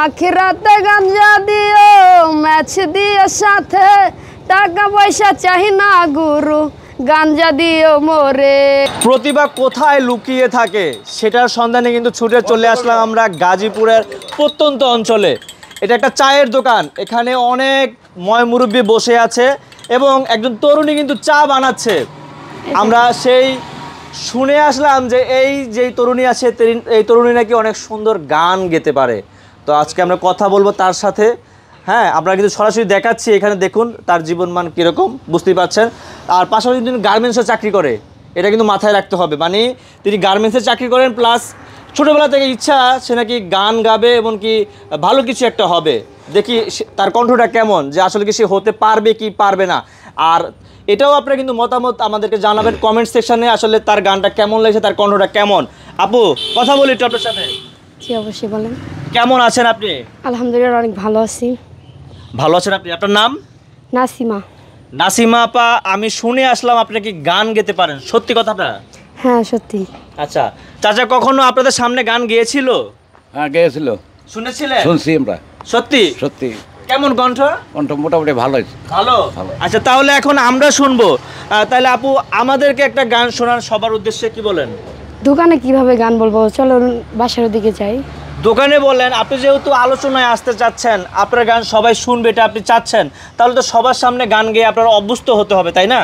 আখিরাতে গাঞ্জা দিও ম্যাচ দিও সাথে টাকা পয়সা চাই না গুরু গাঞ্জা দিও মোরে। প্রতিভা কোথায় লুকিয়ে থাকে সেটার সন্ধানে কিন্তু ছুটে চলে আসলাম আমরা গাজীপুরের প্রত্যন্ত অঞ্চলে। এটা একটা চায়ের দোকান, এখানে অনেক ময়মুরব্বী বসে আছে এবং একজন তরুণী কিন্তু চা বানাচ্ছে। আমরা সেই শুনে আসলাম যে এই যেই তরুণী আছে এই তরুণী নাকি অনেক সুন্দর গান গেতে পারে। তো আজকে আমরা কথা বলবো তার সাথে। হ্যাঁ, আমরা কিন্তু সরাসরি দেখাচ্ছি, এখানে দেখুন তার জীবনমান কীরকম বুঝতেই পারছেন। আর পাশাপাশি তিনি গার্মেন্টসে চাকরি করে, এটা কিন্তু মাথায় রাখতে হবে। মানে তিনি গার্মেন্টসে চাকরি করেন, প্লাস ছোটোবেলা থেকে ইচ্ছা সে নাকি গান গাবে এবং কি ভালো কিছু একটা হবে। দেখি তার কণ্ঠটা কেমন, যে আসলে কি সে হতে পারবে কি পারবে না। আর এটাও আপনারা কিন্তু মতামত আমাদেরকে জানাবেন কমেন্ট সেকশনে, আসলে তার গানটা কেমন লাগছে, তার কণ্ঠটা কেমন। আপু কথা বলি একটু আপনার সাথে। জি অবশ্যই বলেন। কেমন আছেন আপনি? আলহামদুলিল্লাহ অনেক ভালো আছি। ভালো আছেন আপনি? আপনার নাম? নাসিমা। নাসিমা আপা, আমি শুনে আসলাম আপনি কি গান গেতে পারেন, সত্যি কথাটা? হ্যাঁ সত্যি। আচ্ছা, চাচা কখনো আপনাদের সামনে গান গেয়েছিল? হ্যাঁ গেছিল। শুনেছিলেন? শুনছি আমরা। সত্যি? সত্যি। কেমন কণ্ঠ? কণ্ঠ মোটামুটি ভালো হয়েছে। ভালো। আচ্ছা, তাহলে এখন আমরা শুনবো। তাহলে আপু আমাদেরকে একটা গান শোনান সবার উদ্দেশ্যে, কি বলেন? দোকানে কিভাবে গান বলবো, চলো বাসার দিকে যাই। দোকানে বললেন, আপনি যেহেতু আলোচনায় আসতে চাচ্ছেন, আপনার গান সবাই শুনবে এটা আপনি চাচ্ছেন, তাহলে তো সবার সামনে গান গেয়ে আপনার অভ্যস্ত হতে হবে, তাই না?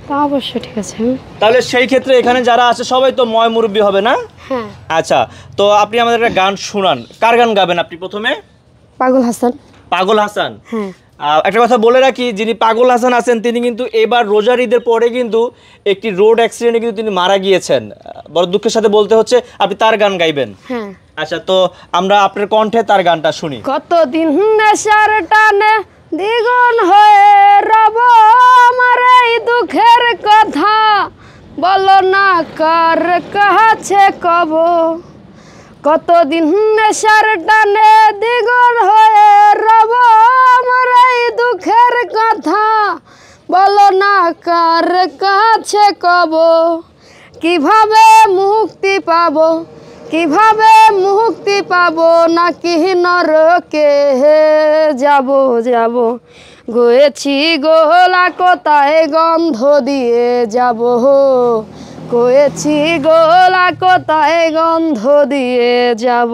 তা অবশ্যই, ঠিক আছে। তাহলে সেই ক্ষেত্রে এখানে যারা আছে সবাই তো ময় মুরব্বী হবে না? হ্যাঁ। আচ্ছা, তো আপনি আমাদের একটা গান শোনান। কার গান গাবেন আপনি প্রথমে? পাগল হাসান। পাগল হাসান? হ্যাঁ। একটা কথা বলে রাখি, যিনি পাগল হাসান আছেন তিনি কিন্তু এবার রোজার ঈদের পরে কিন্তু একটি রোড অ্যাক্সিডেন্টে কিন্তু তিনি মারা গিয়েছেন। বড় দুঃখের সাথে বলতে হচ্ছে, আপনি তার গান গাইবেন। হ্যাঁ। আচ্ছা, তো আমরা আপনার কণ্ঠে তার গানটা শুনি। কতদিন নেশার টানে দ্বিগুণ হয়ে রব, আমার এই দুঃখের কথা বলো না কার কাছে কব। কতদিন নেশার টানে দ্বিগুণ হয়ে রব, আমার এই দুঃখের কথা বলো না কার কাছে কব। কিভাবে মুক্তি পাবো, কিভাবে মুক্তি পাবো, নাকি নরকে যাব যাব। গয়েছি গোলা কোথায় গন্ধ দিয়ে যাব, গয়েছি গোলা কোথায় গন্ধ দিয়ে যাব।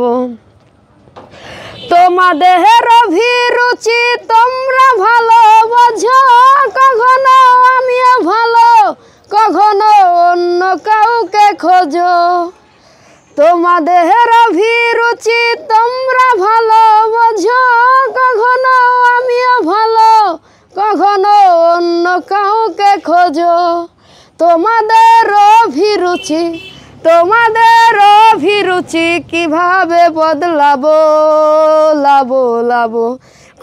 তোমাদের অভিরুচি তোমরা ভালো বোঝো, কখনো আমিও ভালো, কখনো অন্য কাউকে খোঁজো। তোমাদের অভিরুচি তোমরা ভালো বোঝো, কখনো আমিও ভালো, কখনো অন্য কাউকে খোঁজো। তোমাদের অভিরুচি, তোমাদের অভিরুচি কিভাবে বদলাবো, লাবো লাবো।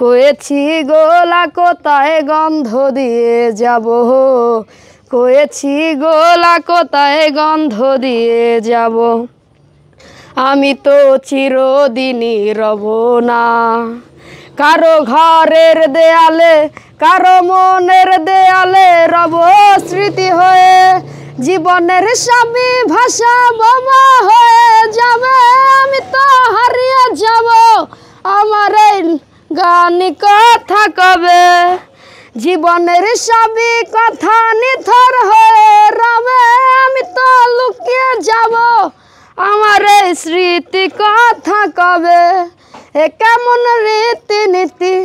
কয়েছি গোলা কোথায় গন্ধ দিয়ে যাব, কয়েছি গোলা কোথায় গন্ধ দিয়ে যাব। আমি তো চিরদিনই রব না কারো ঘরের দেয়ালে, কারো মনের দেয়ালে রব স্মৃতি হয়ে। জীবনের সবই ভাষা বোমা হয়ে যাবে, আমি তো হারিয়ে যাব, আমার এই গানই কথা কবে। জীবনের সবই কথা নিথর হয়ে রবে, আমি তো লুকিয়ে যাব, আমার এই স্মৃতি কথা কবে। এ কেমন রীতিনীতি,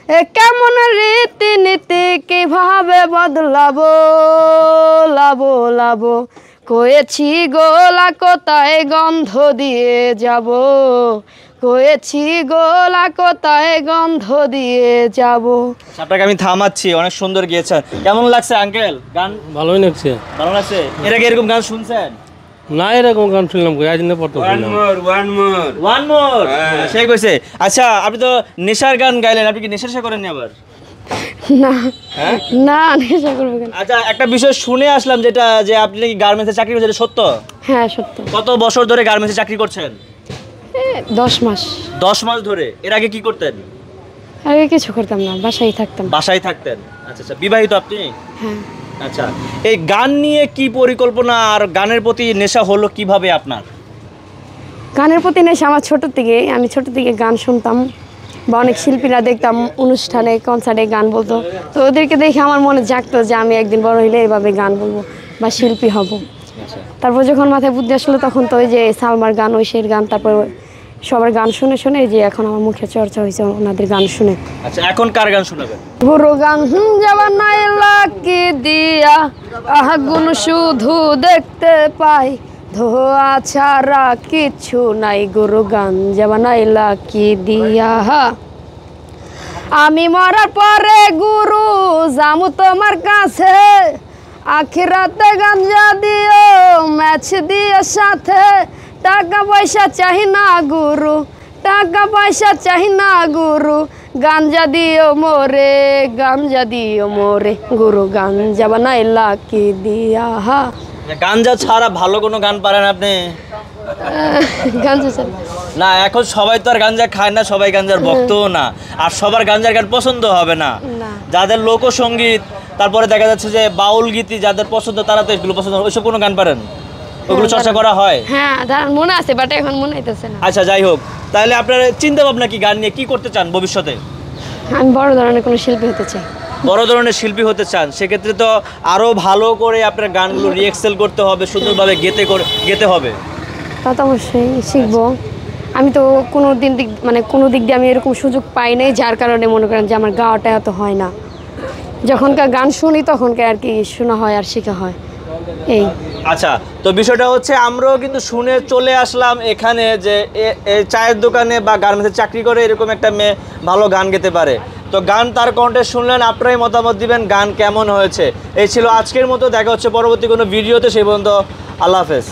এ কেমন রীতিনীতি, কিভাবে বদলাবো, লাবো লাবো। কয়েছি গোলা কোথায় গন্ধ দিয়ে যাব, কয়েছি গোলা কোথায় গন্ধ দিয়ে যাব। আপনাকে আমি থামাচ্ছি, অনেক সুন্দর গিয়েছেন। কেমন লাগছে আঙ্কেল গান? ভালোই লাগছে। ভালো লাগছে? এর আগে এরকম গান শুনছেন? না, এরকম গান শুনলাম আজ না পড়তো। ওয়ান মোর সেই কইছে। আচ্ছা, আপনি তো নেশার গান গাইলেন, আপনি কি নেশা করেননি আবার? না না, নেশা করবে কেন? আচ্ছা, একটা বিষয় শুনে আসলাম যেটা, যে আপনি নাকি গার্মেন্টসে চাকরি করছেন, এটা সত্য? হ্যাঁ সত্য। কত বছর ধরে গার্মেন্টসে চাকরি করছেন? 10 মাস। 10 মাস ধরে। এর আগে কি করতেন? আগে কিছু করতাম না, বাসায় থাকতাম। বাসায় থাকতেন? আচ্ছা আচ্ছা, বিবাহিত আপনি? হ্যাঁ। আচ্ছা, এই গান নিয়ে কি পরিকল্পনা আর গানের প্রতি নেশা হলো কিভাবে আপনার? গানের প্রতি নেশা আমার আমি ছোট থেকে গান শুনতাম বা অনেক শিল্পীরা দেখতাম অনুষ্ঠানে কনসার্টে গান বলতো, তো ওদেরকে দেখে আমার মনে জাগতো যে আমি একদিন বড় হইলে এভাবে গান বলবো বা শিল্পী হব। তারপর যখন মাথায় বুদ্ধি আসলো তখন তো ওই যে সালমার গান, ঐশীর গান, তারপর সবার গান শুনে শুনে যে এখন আমার মুখে চর্চা হয়েছে ওনাদের গান শুনে। আচ্ছা, এখন কার গান শোনাবেন? গুরু গান যাবা নাইলা কি দিয়া আগুন শুধু দেখতে পাই, ধোয়া ছাড়া কিছু নাই, গুরু গান যাবা নাইলা কি দিয়া। আমি মরার পরে গুরু যামু তোমার কাছে, আখিরাতে গাঞ্জা দিও ম্যাচ দিও সাথে, টাকা পয়সা চাহি না গুরু, টাকা পয়সা চাহি না গুরু, গাঞ্জা দিও মোরে, গাঞ্জা দিও মোরে, গুরু গাঞ্জা বানাইলা কি দিয়া। গাঞ্জা ছাড়া ভালো কোনো গান পারেন আপনি? গাঞ্জা ছাড়া না, এখন সবাই তো আর গাঞ্জা খায় না, সবাই গাঞ্জার ভক্তও না, আর সবার গাঞ্জার গান পছন্দ হবে না। না। যাদের লোকসঙ্গীত, তারপরে দেখা যাচ্ছে যে বাউল গীতি যাদের পছন্দ তারা তো এগুলো পছন্দ। ওইসব কোনো গান পারেন? ওগুলো চর্চা করা হয়? হ্যাঁ, মনে আছে, বাট এখন মনে হইতেছে না। আচ্ছা, যাই হোক, তাহলে আপনার চিন্তা ভাবনা কি, গান নিয়ে কি করতে চান ভবিষ্যতে? আমি বড় ধরনের কোনো শিল্পী হতে চাই। বড় ধরনের শিল্পী হতে চান, সেক্ষেত্রে তো আরো ভালো করে আপনার গানগুলো রিএক্সেল করতে হবে, সুন্দরভাবে গেতে হবে। তা তো অবশ্যই শিখবো। আমি তো কোনো দিক দিয়ে আমি এরকম সুযোগ পাই নাই, যার কারণে মনে করেন যে আমার গাওয়াটা এত হয় না। যখনকার গান শুনি তখনকার আর কি শোনা হয় আর শেখা হয় এই। আচ্ছা, তো বিষয়টা হচ্ছে আমরাও কিন্তু শুনে চলে আসলাম এখানে যে চায়ের দোকানে বা গার্মেন্টসে চাকরি করে এরকম একটা মেয়ে ভালো গান গেতে পারে। তো গান তার কণ্ঠে শুনলেন, আপনারাই মতামত দিবেন গান কেমন হয়েছে। এই ছিল আজকের মতো, দেখা হচ্ছে পরবর্তী কোনো ভিডিওতে, সেই পর্যন্ত আল্লাহ হাফেজ।